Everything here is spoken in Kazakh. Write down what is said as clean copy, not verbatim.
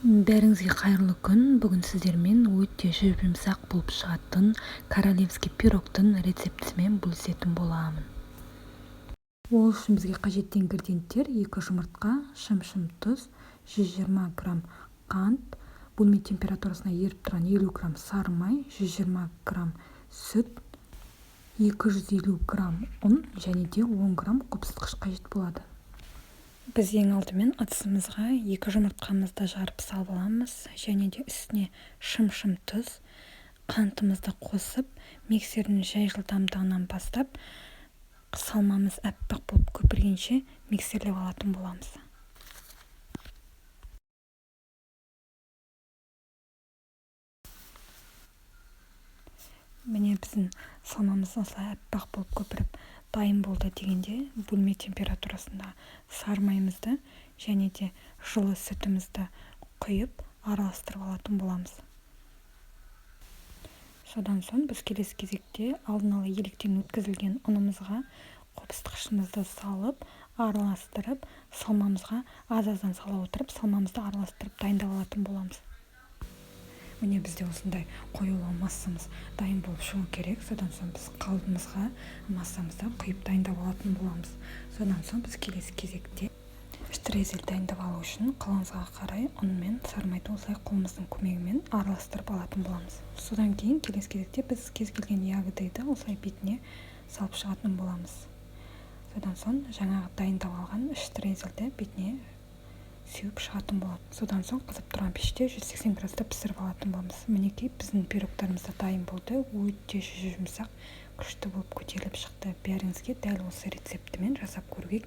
Бәріңізге қайырлы күн. Бүгін сіздермен өте жұмсақ болып шығатын королевский пирогтың рецептісімен бөлісетін боламын. Ол үшін бізге қажетті ингредиенттер: 2 жұмыртқа, шым тұз, 120 грамм қант, бөлме температурасына еріп тұрған 50 грамм сары май, 120 грамм сүт, 250 грамм ұн және де 10 грамм қопсытқыш қажет болады. Біз ең алдымен ыдысымызға 2 жұмыртқамызды жарып салып аламыз және де үстіне шым тұз, қантымызды қосып, миксердің жай жылдамдығынан бастап салмамыз әппақ болып көпіргенше миксерлеп алатын боламыз. Міне біздің салмамыз осылай әппақ болып көпіріп дайын болды дегенде бөлме температурасында сары майымызды және де жылы сүтімізді құйып араластырып алатын боламыз. Содан соң біз келесі кезекте алдын ала електен өткізілген ұнымызға қопсытқышымызды салып араластырып, салмамызға аз-аздан сала отырып салмамызды араластырып дайындап алатын боламыз. Міне бізде осындай қоюлы массамыз дайын болып шығу керек. Содан соң біз қалдымызға массамызды құйып дайындап алатын боламыз. Содан соң біз келесі кезекте штрезель дайындап алу үшін қаламызға қарай ұн мен сары майды осылай қолымыздың көмегімен араластырып алатын боламыз. Содан кейін келесі кезекте біз кез келген ягодайды осылай бетіне салып шығатын боламыз. Содан соң жаңағы дайындап алған штрезельді бетіне сеуіп шығатын болады. Содан соң қызып тұрған пеште 180 градуста пісіріп алатын боламыз. Мінекей біздің пирогтарымыз да дайын болды. Өте жұмсақ, күшті болып көтеріліп шықты. Бәріңізге дәл осы рецептімен жасап көруге